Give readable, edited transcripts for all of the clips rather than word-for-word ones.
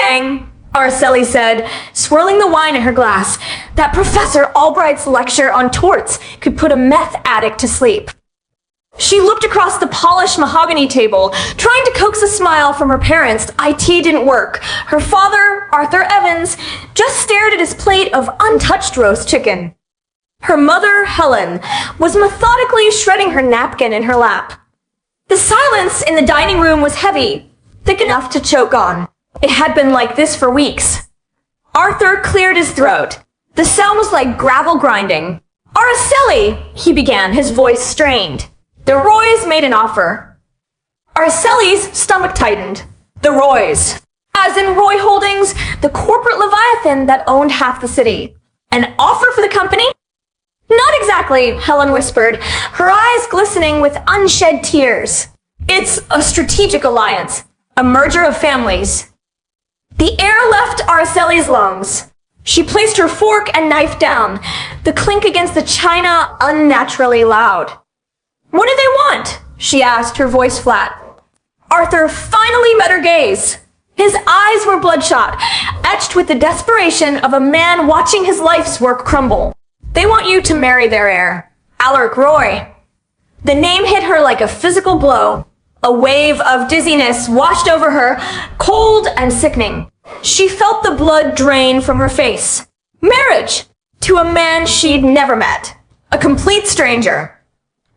saying, Aracely said, swirling the wine in her glass, that Professor Albright's lecture on torts could put a meth addict to sleep. She looked across the polished mahogany table, trying to coax a smile from her parents. IT didn't work. Her father, Arthur Evans, just stared at his plate of untouched roast chicken. Her mother, Helen, was methodically shredding her napkin in her lap. The silence in the dining room was heavy, thick enough to choke on. It had been like this for weeks. Arthur cleared his throat. The sound was like gravel grinding. Aracely, he began, his voice strained. The Roys made an offer. Aracely's stomach tightened. The Roys. As in Roy Holdings, the corporate leviathan that owned half the city. An offer for the company? Not exactly, Helen whispered, her eyes glistening with unshed tears. It's a strategic alliance, a merger of families. The air left Aracely's lungs. She placed her fork and knife down, the clink against the china unnaturally loud. What do they want? She asked, her voice flat. Arthur finally met her gaze. His eyes were bloodshot, etched with the desperation of a man watching his life's work crumble. They want you to marry their heir, Alaric Roy. The name hit her like a physical blow. A wave of dizziness washed over her, cold and sickening. She felt the blood drain from her face. Marriage! To a man she'd never met. A complete stranger.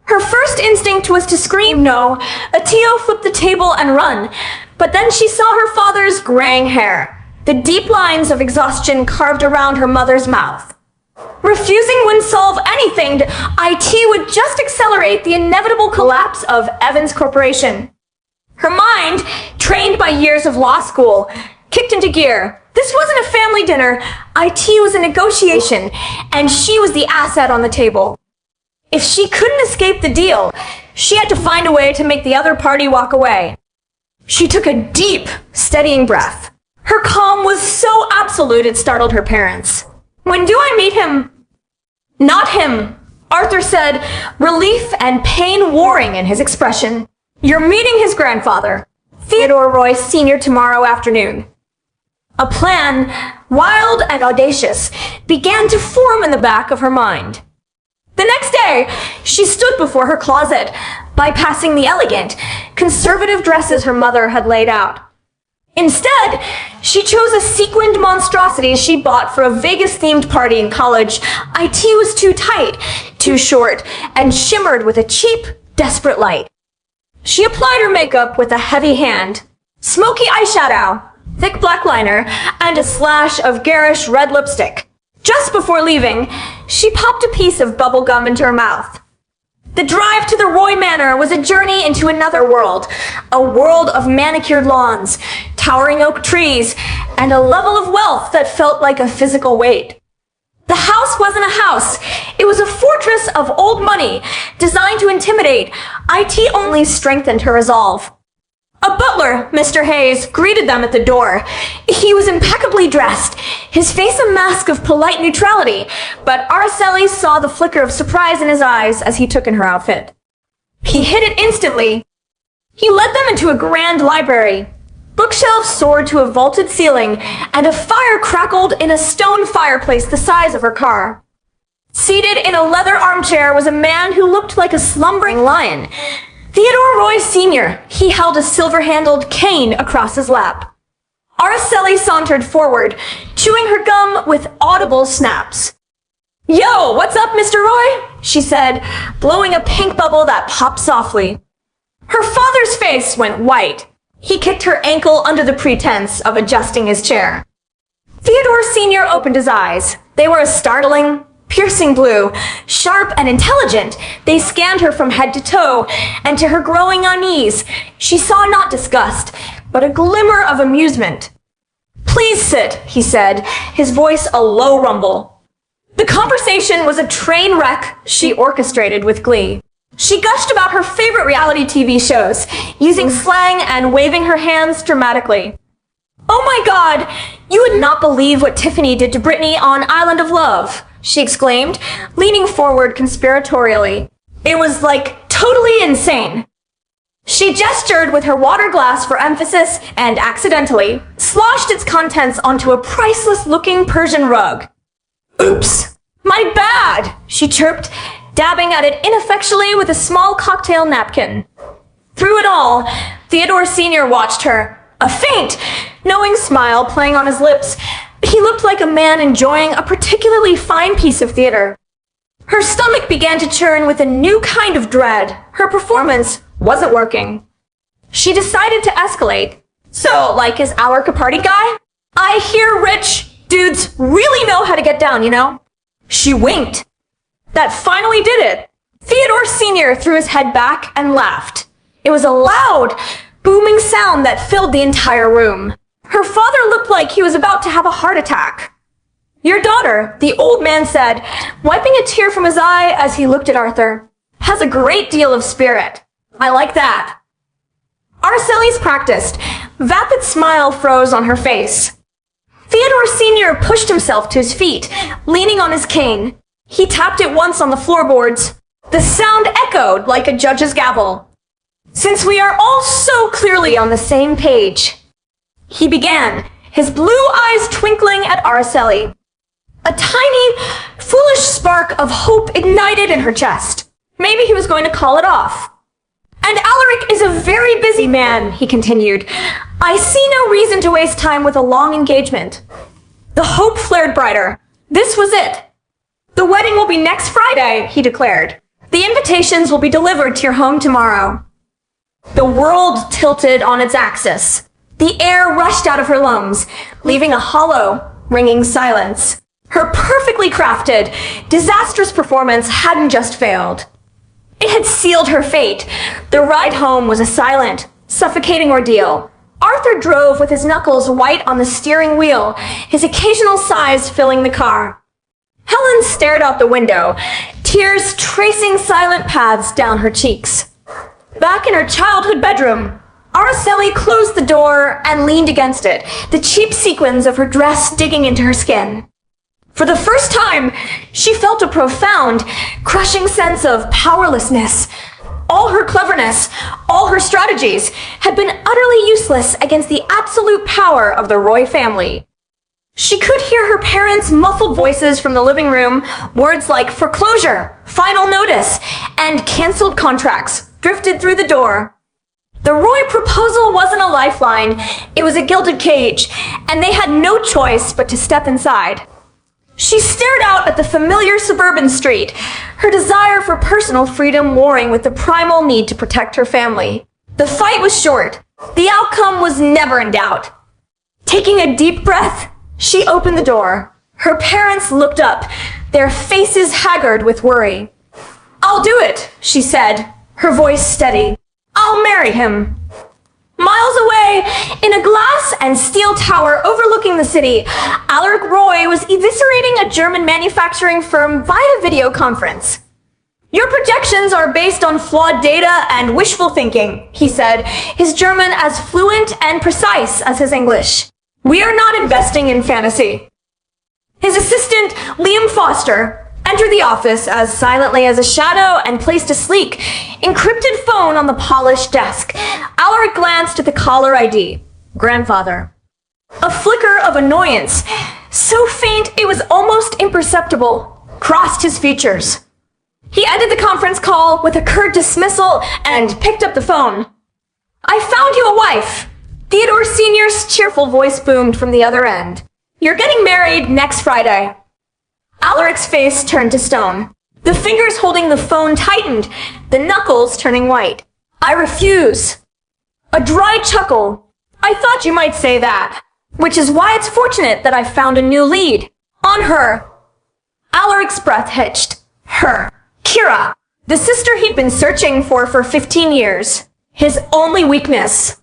Her first instinct was to scream no. Atio flipped the table and run. But then she saw her father's graying hair, the deep lines of exhaustion carved around her mother's mouth. Refusing wouldn't solve anything. IT would just accelerate the inevitable collapse of Evans Corporation. Her mind, trained by years of law school, kicked into gear. This wasn't a family dinner. IT was a negotiation, and she was the asset on the table. If she couldn't escape the deal, she had to find a way to make the other party walk away. She took a deep, steadying breath. Her calm was so absolute it startled her parents. When do I meet him? Not him, Arthur said, relief and pain warring in his expression. You're meeting his grandfather, Theodore Roy Sr., tomorrow afternoon. A plan, wild and audacious, began to form in the back of her mind. The next day, she stood before her closet, bypassing the elegant, conservative dresses her mother had laid out. Instead, she chose a sequined monstrosity she bought for a Vegas-themed party in college. IT was too tight, too short, and shimmered with a cheap, desperate light. She applied her makeup with a heavy hand, smoky eyeshadow, thick black liner, and a slash of garish red lipstick. Just before leaving, she popped a piece of bubble gum into her mouth. The drive to the Roy Manor was a journey into another world, a world of manicured lawns, towering oak trees, and a level of wealth that felt like a physical weight. The house wasn't a house. It was a fortress of old money, designed to intimidate. IT only strengthened her resolve. A butler, Mr. Hayes, greeted them at the door. He was impeccably dressed, his face a mask of polite neutrality, but Aracely saw the flicker of surprise in his eyes as he took in her outfit. He hid it instantly. He led them into a grand library. Bookshelves soared to a vaulted ceiling, and a fire crackled in a stone fireplace the size of her car. Seated in a leather armchair was a man who looked like a slumbering lion. Theodore Roy Sr. He held a silver-handled cane across his lap. Aracely sauntered forward, chewing her gum with audible snaps. Yo, what's up, Mr. Roy? She said, blowing a pink bubble that popped softly. Her father's face went white. He kicked her ankle under the pretense of adjusting his chair. Theodore Sr. opened his eyes. They were a startling, piercing blue, sharp and intelligent. They scanned her from head to toe, and to her growing unease, she saw not disgust, but a glimmer of amusement. Please sit, he said, his voice a low rumble. The conversation was a train wreck she orchestrated with glee. She gushed about her favorite reality TV shows, using slang and waving her hands dramatically. Oh my God, you would not believe what Tiffany did to Brittany on Island of Love, she exclaimed, leaning forward conspiratorially. It was like totally insane. She gestured with her water glass for emphasis and accidentally sloshed its contents onto a priceless-looking Persian rug. Oops, my bad, she chirped, dabbing at it ineffectually with a small cocktail napkin. Through it all, Theodore Sr. watched her, a faint, knowing smile playing on his lips. He looked like a man enjoying a particularly fine piece of theater. Her stomach began to churn with a new kind of dread. Her performance wasn't working. She decided to escalate. So, like his Alaric a party guy? I hear rich dudes really know how to get down, you know? She winked. That finally did it. Theodore Sr. threw his head back and laughed. It was a loud, booming sound that filled the entire room. Her father looked like he was about to have a heart attack. Your daughter, the old man said, wiping a tear from his eye as he looked at Arthur, has a great deal of spirit. I like that. Aracely's practiced. Vapid smile froze on her face. Theodore Sr. pushed himself to his feet, leaning on his cane. He tapped it once on the floorboards. The sound echoed like a judge's gavel. Since we are all so clearly on the same page, he began, his blue eyes twinkling at Aracely. A tiny, foolish spark of hope ignited in her chest. Maybe he was going to call it off. And Alaric is a very busy man, he continued. I see no reason to waste time with a long engagement. The hope flared brighter. This was it. The wedding will be next Friday, he declared. The invitations will be delivered to your home tomorrow. The world tilted on its axis. The air rushed out of her lungs, leaving a hollow, ringing silence. Her perfectly crafted, disastrous performance hadn't just failed. It had sealed her fate. The ride home was a silent, suffocating ordeal. Arthur drove with his knuckles white on the steering wheel, his occasional sighs filling the car. Helen stared out the window, tears tracing silent paths down her cheeks. Back in her childhood bedroom, Aracely closed the door and leaned against it, the cheap sequins of her dress digging into her skin. For the first time, she felt a profound, crushing sense of powerlessness. All her cleverness, all her strategies, had been utterly useless against the absolute power of the Roy family. She could hear her parents' muffled voices from the living room, words like foreclosure, final notice, and canceled contracts drifted through the door. The Roy proposal wasn't a lifeline, it was a gilded cage, and they had no choice but to step inside. She stared out at the familiar suburban street, her desire for personal freedom warring with the primal need to protect her family. The fight was short. The outcome was never in doubt. Taking a deep breath, she opened the door. Her parents looked up, their faces haggard with worry. I'll do it, she said, her voice steady. I'll marry him. Miles away, in a glass and steel tower overlooking the city, Alaric Roy was eviscerating a German manufacturing firm via video conference. Your projections are based on flawed data and wishful thinking, he said, his German as fluent and precise as his English. We are not investing in fantasy. His assistant, Liam Foster, entered the office as silently as a shadow and placed a sleek, encrypted phone on the polished desk. Alaric glanced at the caller ID. Grandfather. A flicker of annoyance, so faint it was almost imperceptible, crossed his features. He ended the conference call with a curt dismissal and picked up the phone. I found you a wife. Theodore Sr.'s cheerful voice boomed from the other end. You're getting married next Friday. Alaric's face turned to stone. The fingers holding the phone tightened, the knuckles turning white. I refuse. A dry chuckle. I thought you might say that, which is why it's fortunate that I found a new lead. On her. Alaric's breath hitched. Her. Kira. The sister he'd been searching for 15 years. His only weakness.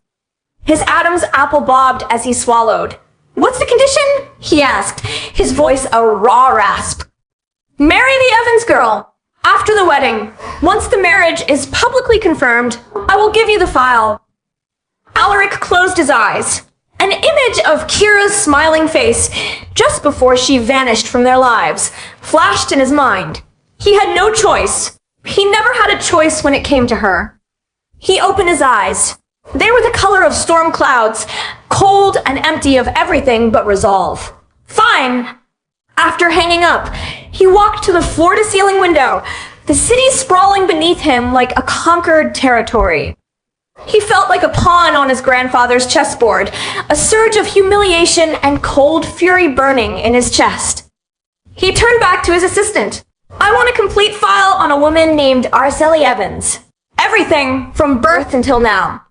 His Adam's apple bobbed as he swallowed. What's the condition? He asked, his voice a raw rasp. Marry the Evans girl. After the wedding, once the marriage is publicly confirmed, I will give you the file. Alaric closed his eyes. An image of Kira's smiling face, just before she vanished from their lives, flashed in his mind. He had no choice. He never had a choice when it came to her. He opened his eyes. They were the color of storm clouds, cold and empty of everything but resolve. Fine. After hanging up, he walked to the floor-to-ceiling window, the city sprawling beneath him like a conquered territory. He felt like a pawn on his grandfather's chessboard, a surge of humiliation and cold fury burning in his chest. He turned back to his assistant. I want a complete file on a woman named Aracely Evans. Everything from birth until now.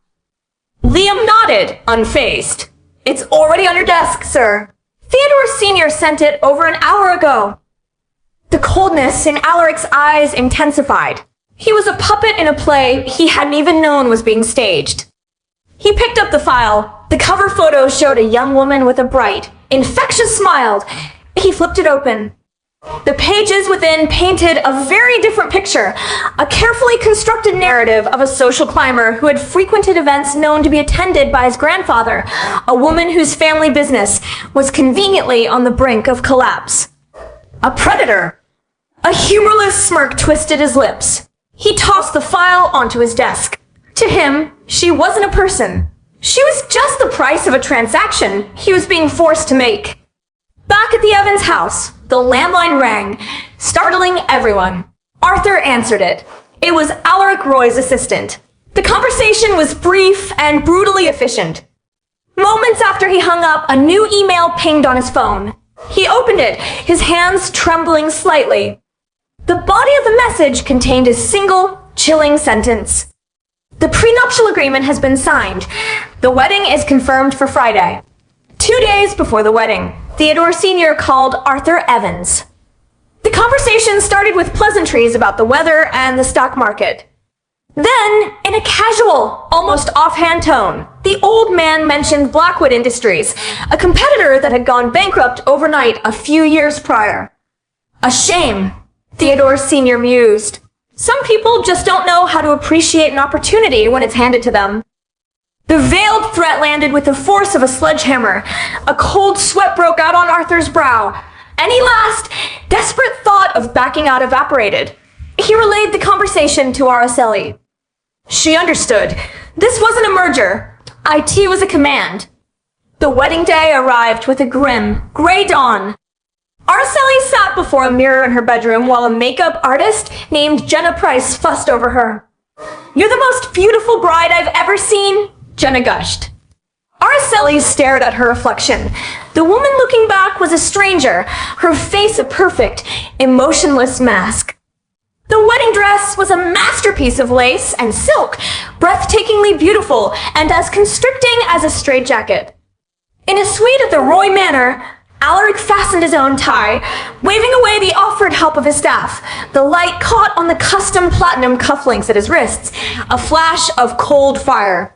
Liam nodded, unfazed. It's already on your desk, sir. Theodore Sr. sent it over an hour ago. The coldness in Alaric's eyes intensified. He was a puppet in a play he hadn't even known was being staged. He picked up the file. The cover photo showed a young woman with a bright, infectious smile. He flipped it open. The pages within painted a very different picture, a carefully constructed narrative of a social climber who had frequented events known to be attended by his grandfather, a woman whose family business was conveniently on the brink of collapse. A predator. A humorless smirk twisted his lips. He tossed the file onto his desk. To him, she wasn't a person. She was just the price of a transaction he was being forced to make. Back at the Evans house, the landline rang, startling everyone. Arthur answered it. It was Alaric Roy's assistant. The conversation was brief and brutally efficient. Moments after he hung up, a new email pinged on his phone. He opened it, his hands trembling slightly. The body of the message contained a single, chilling sentence. The prenuptial agreement has been signed. The wedding is confirmed for Friday. 2 days before the wedding, Theodore Sr. called Arthur Evans. The conversation started with pleasantries about the weather and the stock market. Then, in a casual, almost offhand tone, the old man mentioned Blackwood Industries, a competitor that had gone bankrupt overnight a few years prior. A shame, Theodore Sr. mused. Some people just don't know how to appreciate an opportunity when it's handed to them. The veiled threat landed with the force of a sledgehammer. A cold sweat broke out on Arthur's brow. Any last, desperate thought of backing out evaporated. He relayed the conversation to Aracely. She understood. This wasn't a merger. IT was a command. The wedding day arrived with a grim, gray dawn. Aracely sat before a mirror in her bedroom while a makeup artist named Jenna Price fussed over her. You're the most beautiful bride I've ever seen, Jenna gushed. Aracely stared at her reflection. The woman looking back was a stranger, her face a perfect, emotionless mask. The wedding dress was a masterpiece of lace and silk, breathtakingly beautiful and as constricting as a straitjacket. In a suite at the Roy Manor, Alaric fastened his own tie, waving away the offered help of his staff. The light caught on the custom platinum cufflinks at his wrists, a flash of cold fire.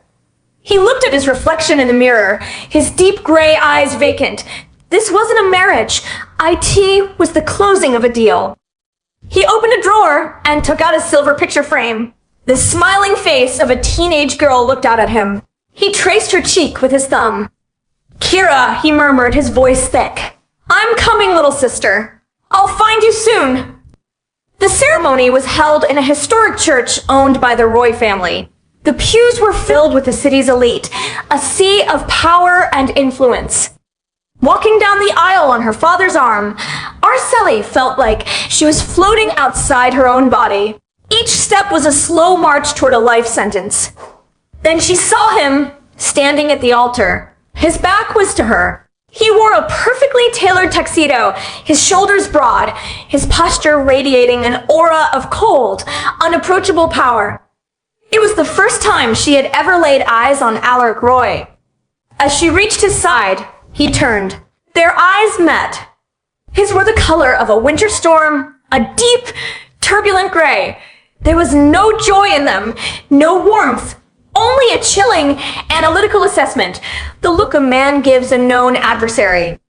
He looked at his reflection in the mirror, his deep gray eyes vacant. This wasn't a marriage. IT was the closing of a deal. He opened a drawer and took out a silver picture frame. The smiling face of a teenage girl looked out at him. He traced her cheek with his thumb. Kira, he murmured, his voice thick. I'm coming, little sister. I'll find you soon. The ceremony was held in a historic church owned by the Roy family. The pews were filled with the city's elite, a sea of power and influence. Walking down the aisle on her father's arm, Aracely felt like she was floating outside her own body. Each step was a slow march toward a life sentence. Then she saw him standing at the altar. His back was to her. He wore a perfectly tailored tuxedo, his shoulders broad, his posture radiating an aura of cold, unapproachable power. It was the first time she had ever laid eyes on Alaric Roy. As she reached his side, he turned. Their eyes met. His were the color of a winter storm, a deep, turbulent gray. There was no joy in them, no warmth, only a chilling, analytical assessment, the look a man gives a known adversary.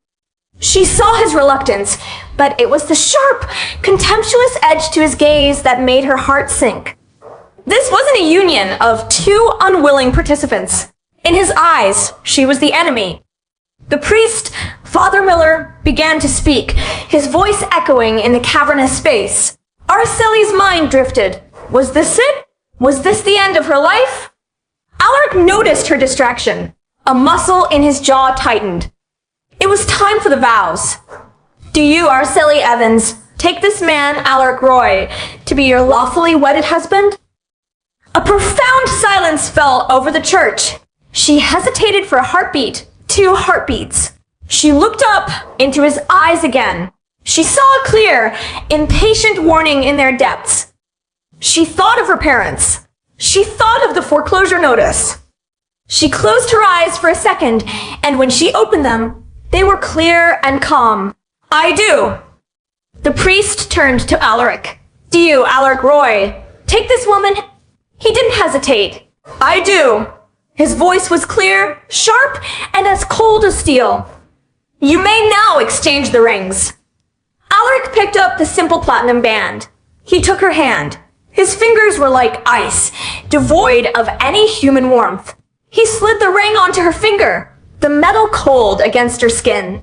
She saw his reluctance, but it was the sharp, contemptuous edge to his gaze that made her heart sink. This wasn't a union of two unwilling participants. In his eyes, she was the enemy. The priest, Father Miller, began to speak, his voice echoing in the cavernous space. Aracely's mind drifted. Was this it? Was this the end of her life? Alaric noticed her distraction. A muscle in his jaw tightened. It was time for the vows. Do you, Aracely Evans, take this man, Alaric Roy, to be your lawfully wedded husband? A profound silence fell over the church. She hesitated for a heartbeat, 2 heartbeats. She looked up into his eyes again. She saw a clear, impatient warning in their depths. She thought of her parents. She thought of the foreclosure notice. She closed her eyes for a second, and when she opened them, they were clear and calm. I do. The priest turned to Alaric. Do you, Alaric Roy, take this woman? He didn't hesitate. I do. His voice was clear, sharp, and as cold as steel. You may now exchange the rings. Alaric picked up the simple platinum band. He took her hand. His fingers were like ice, devoid of any human warmth. He slid the ring onto her finger, the metal cold against her skin.